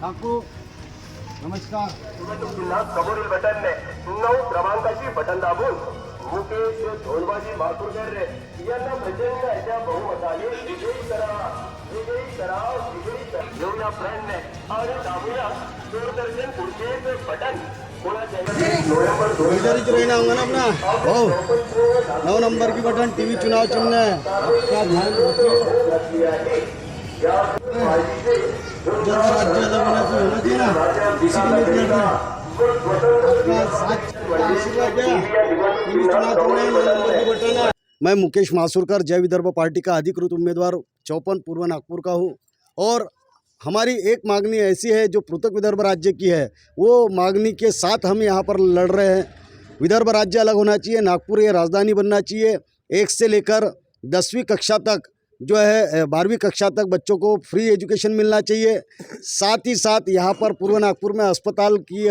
ठाकूर नमस्कार. समोरील बटनने 9 क्रमांकाची बटन दाबून मुकेश धोलबाजी मातुरकर यांना प्रचंड अशा बहुमताने विजयी करा. येऊया फ्रेंडने आणि दाबूया दूरदर्शन पुढचे बटन. इधर ही रहना होगा ना अपना. हो 9 नंबर की बटन टीवी चुनाव चिन्ह है. आपका ध्यान रखिए. जब राज्य अलग होना चाहिए ना, इसी के लिए लड़ रहे हैं. आपका साथ का आशीर्वाद है. टीवी चुनाव चिन्ह है, 9 नंबर की बटन है. मैं मुकेश मासूरकर जय विदर्भ पार्टी का अधिकृत उम्मीदवार 54 पूर्व नागपुर का हूँ. और हमारी एक मांगनी ऐसी है जो पृथक विदर्भ राज्य की है. वो मांगनी के साथ हम यहाँ पर लड़ रहे हैं. विदर्भ राज्य अलग होना चाहिए, नागपुर ये राजधानी बनना चाहिए. 1 से लेकर 10वीं कक्षा तक जो है 12वीं कक्षा तक बच्चों को फ्री एजुकेशन मिलना चाहिए. साथ ही साथ यहाँ पर पूर्व नागपुर में अस्पताल की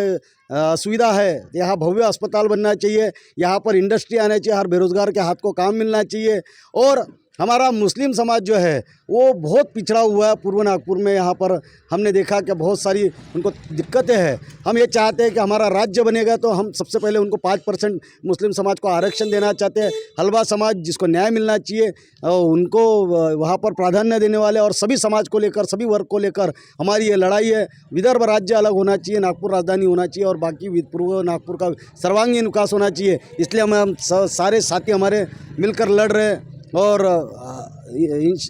सुविधा है. यहाँ भव्य अस्पताल बनना चाहिए. यहाँ पर इंडस्ट्री आना चाहिए. हर बेरोजगार के हाथ को काम मिलना चाहिए. और हमारा मुस्लिम समाज जो है वो बहुत पिछड़ा हुआ है पूर्व नागपुर में. यहाँ पर हमने देखा कि बहुत सारी उनको दिक्कतें हैं. हम ये चाहते हैं कि हमारा राज्य बनेगा तो हम सबसे पहले उनको 5% मुस्लिम समाज को आरक्षण देना चाहते हैं. हलवा समाज जिसको न्याय मिलना चाहिए उनको वहाँ पर प्राधान्य देने वाले. और सभी समाज को लेकर, सभी वर्ग को लेकर हमारी ये लड़ाई है. विदर्भ राज्य अलग होना चाहिए, नागपुर राजधानी होना चाहिए और बाकी पूर्व नागपुर का सर्वांगीण विकास होना चाहिए. इसलिए हम सारे साथी हमारे मिलकर लड़ रहे हैं. और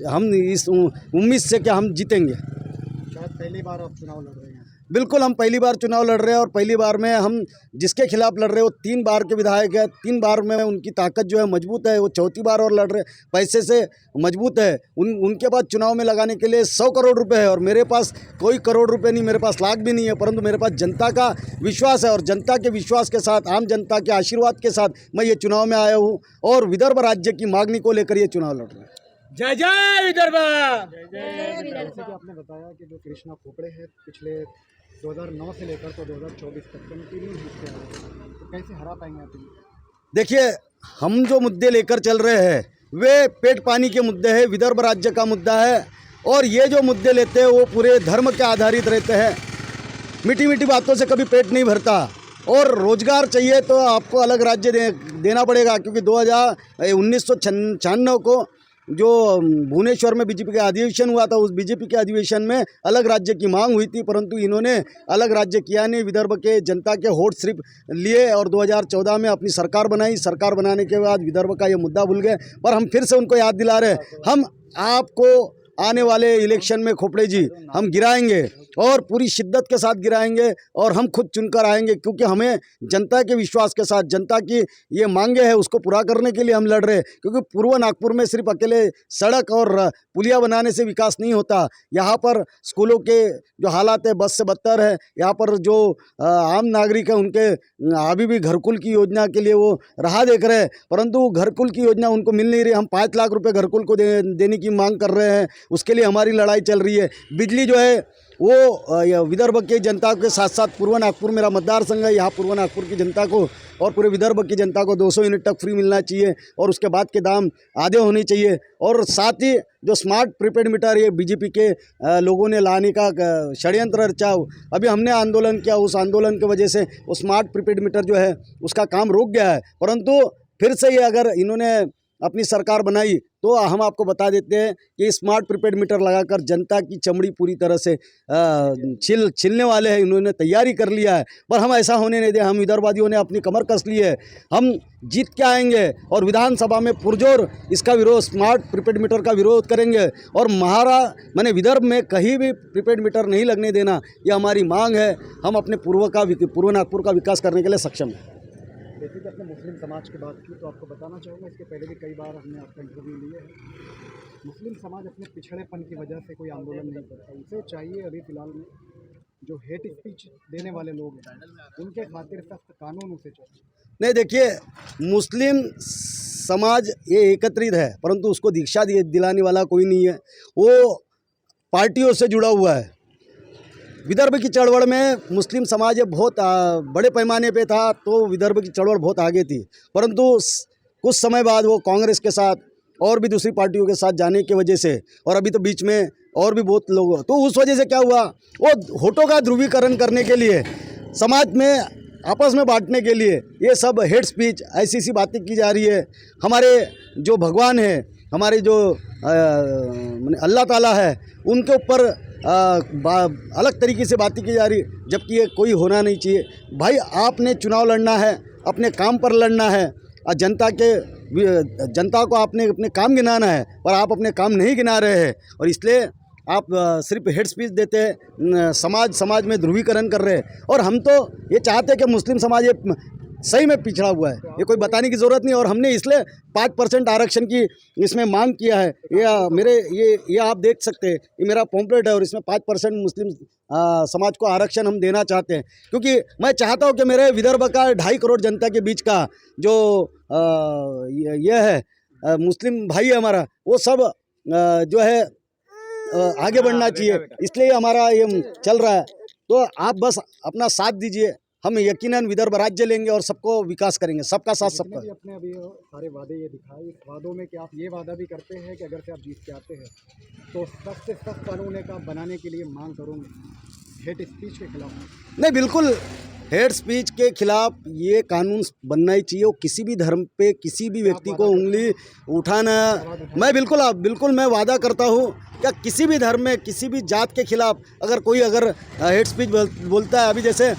हम इस उम्मीद से कि हम जीतेंगे. शायद पहली बार आप चुनाव लड़ रहे हैं. बिल्कुल हम पहली बार चुनाव लड़ रहे हैं. और पहली बार में हम जिसके खिलाफ लड़ रहे हैं वो 3 बार के विधायक है. 3 बार में उनकी ताकत जो है मजबूत है. वो चौथी बार और लड़ रहे, पैसे से मजबूत है. उनके पास चुनाव में लगाने के लिए 100 करोड़ रुपए है. और मेरे पास कोई करोड़ रुपए नहीं, मेरे पास लाख भी नहीं है. परंतु मेरे पास जनता का विश्वास है. और जनता के विश्वास के साथ, आम जनता के आशीर्वाद के साथ मैं ये चुनाव में आया हूँ. और विदर्भ राज्य की मांगनी को लेकर ये चुनाव लड़ रहे हैं. जय जय विदर्भ. जैसे कि आपने बताया कि जो कृष्णा खोपड़े हैं पिछले 2009 से लेकर तो 2024 तक कंटिन्यू जीतते आ रहे हैं, तो कैसे हरा पाएंगे आप इनको? देखिए, हम जो मुद्दे लेकर चल रहे हैं वे पेट पानी के मुद्दे हैं. विदर्भ राज्य का मुद्दा है. और ये जो मुद्दे लेते हैं वो पूरे धर्म के आधारित रहते हैं. मीठी मीठी बातों से कभी पेट नहीं भरता. और रोजगार चाहिए तो आपको अलग राज्य देना पड़ेगा. क्योंकि 1996 को जो भुवनेश्वर में बीजेपी का अधिवेशन हुआ था, उस बीजेपी के अधिवेशन में अलग राज्य की मांग हुई थी. परंतु इन्होंने अलग राज्य किया नहीं. विदर्भ के जनता के वोट सिर्फ लिए और 2014 में अपनी सरकार बनाई. सरकार बनाने के बाद विदर्भ का ये मुद्दा भूल गए. पर हम फिर से उनको याद दिला रहे हैं. हम आपको आने वाले इलेक्शन में खोपड़े जी हम गिराएंगे और पूरी शिद्दत के साथ गिराएंगे. और हम खुद चुनकर आएंगे. क्योंकि हमें जनता के विश्वास के साथ, जनता की ये मांगे हैं उसको पूरा करने के लिए हम लड़ रहे हैं. क्योंकि पूर्व नागपुर में सिर्फ अकेले सड़क और पुलिया बनाने से विकास नहीं होता. यहाँ पर स्कूलों के जो हालात है बस से बदतर है. यहाँ पर जो आम नागरिक है उनके अभी भी घरकुल की योजना के लिए वो राह देख रहे हैं. परंतु घरकुल की योजना उनको मिल नहीं रही. हम 5 लाख रुपये घरकुल को देने की मांग कर रहे हैं. उसके लिए हमारी लड़ाई चल रही है. बिजली जो है वो विदर्भ के जनता के साथ साथ पूर्व नागपुर मेरा मतदार संघ है. यहाँ पूर्व नागपुर की जनता को और पूरे विदर्भ की जनता को 200 यूनिट तक फ्री मिलना चाहिए. और उसके बाद के दाम आधे होने चाहिए. और साथ ही जो स्मार्ट प्रीपेड मीटर ये बीजेपी के लोगों ने लाने का षड्यंत्र रचा, अभी हमने आंदोलन किया. उस आंदोलन की वजह से वो स्मार्ट प्रीपेड मीटर जो है उसका काम रुक गया है. परंतु फिर से ये अगर इन्होंने अपनी सरकार बनाई तो हम आपको बता देते हैं कि स्मार्ट प्रीपेड मीटर लगाकर जनता की चमड़ी पूरी तरह से छिलने वाले हैं. इन्होंने तैयारी कर लिया है. पर हम ऐसा होने नहीं दें. हम विदर्भवादियों ने अपनी कमर कस ली है. हम जीत के आएंगे और विधानसभा में पुरजोर इसका विरोध, स्मार्ट प्रीपेड मीटर का विरोध करेंगे. और विदर्भ में कहीं भी प्रीपेड मीटर नहीं लगने देना, ये हमारी मांग है. हम अपने पूर्व नागपुर का विकास करने के लिए सक्षम हैं. जैसे कि आपने मुस्लिम समाज की बात की तो आपको बताना चाहूँगा, इसके पहले भी कई बार हमने आपका इंटरव्यू लिए है. मुस्लिम समाज अपने पिछड़ेपन की वजह से कोई आंदोलन नहीं करता. उसे चाहिए अभी फ़िलहाल में जो हेट स्पीच देने वाले लोग हैं उनके खातिर सख्त कानून उसे चाहिए. नहीं, देखिए, मुस्लिम समाज ये एकत्रित है परंतु उसको दीक्षा दिलाने वाला कोई नहीं है. वो पार्टियों से जुड़ा हुआ है. विदर्भ की चळवळ में मुस्लिम समाज बहुत बड़े पैमाने पे था तो विदर्भ की चळवळ बहुत आगे थी. परंतु कुछ समय बाद वो कांग्रेस के साथ और भी दूसरी पार्टियों के साथ जाने की वजह से, और अभी तो बीच में और भी बहुत लोग, तो उस वजह से क्या हुआ, वो वोटों का ध्रुवीकरण करने के लिए, समाज में आपस में बांटने के लिए ये सब हेट स्पीच ऐसी बातें की जा रही है। हमारे जो भगवान है, हमारे जो अल्लाह ताला है, उनके ऊपर अलग तरीके से बातें की जा रही है, जबकि ये कोई होना नहीं चाहिए। भाई आपने चुनाव लड़ना है, अपने काम पर लड़ना है, और जनता को आपने अपने काम गिनाना है, पर आप अपने काम नहीं गिना रहे हैं, और इसलिए आप सिर्फ हेड स्पीच देते हैं, समाज में ध्रुवीकरण कर रहे हैं। और हम तो ये चाहते हैं कि मुस्लिम समाज ये सही में पिछड़ा हुआ है, ये कोई बताने की ज़रूरत नहीं। और हमने इसलिए 5% आरक्षण की इसमें मांग किया है। ये आप देख सकते हैं, ये मेरा पॉम्पलेट है, और इसमें 5% मुस्लिम समाज को आरक्षण हम देना चाहते हैं, क्योंकि मैं चाहता हूं कि मेरे विदर्भ का 2.5 करोड़ जनता के बीच का जो ये है मुस्लिम भाई है हमारा, वो सब जो है आगे बढ़ना चाहिए, इसलिए हमारा ये चल रहा है। तो आप बस अपना साथ दीजिए, हम यकीनन विदर्भ राज्य लेंगे और सबको विकास करेंगे, सबका साथ सबका। अपने अभी सारे वादे ये दिखाए, इस वादों में क्या आप ये वादा भी करते हैं कि अगर से आप जीत के आते हैं तो सख्त से सख्त कानून का बनाने के लिए मांग करूँगी हेट स्पीच के खिलाफ? नहीं, बिल्कुल हेट स्पीच के खिलाफ ये कानून बनना ही चाहिए। वो किसी भी धर्म पे किसी भी व्यक्ति को उंगली उठाना, मैं बिल्कुल मैं वादा करता हूँ कि किसी भी धर्म में किसी भी जात के खिलाफ अगर कोई हेट स्पीच बोलता है, अभी जैसे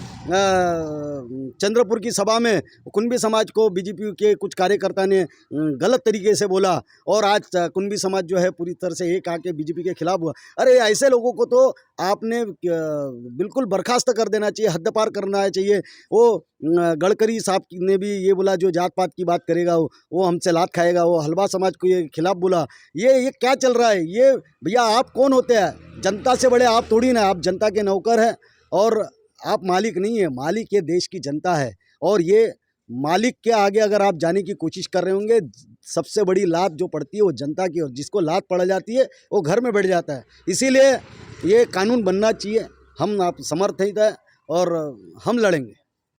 चंद्रपुर की सभा में कुंभी समाज को बीजेपी के कुछ कार्यकर्ता ने गलत तरीके से बोला, और आज कुंभी समाज जो है पूरी तरह से एक आके बीजेपी के खिलाफ हुआ। अरे ऐसे लोगों को तो आपने बिल्कुल बर्खास्त कर देना चाहिए, हद पार करना चाहिए। वो गडकरी साहब ने भी ये बोला, जो जात पात की बात करेगा वो हमसे लात खाएगा, वो हलवा समाज को ये खिलाफ बोला। ये क्या चल रहा है? ये भैया आप कौन होते हैं? जनता से बड़े आप थोड़ी ना, आप जनता के नौकर हैं, और आप मालिक नहीं है, मालिक ये देश की जनता है। और ये मालिक के आगे अगर आप जाने की कोशिश कर रहे होंगे, सबसे बड़ी लात जो पड़ती है वो जनता की, और जिसको लात पड़ जाती है वो घर में बैठ जाता है। इसीलिए ये कानून बनना चाहिए, हम आप समर्थित है और हम लड़ेंगे।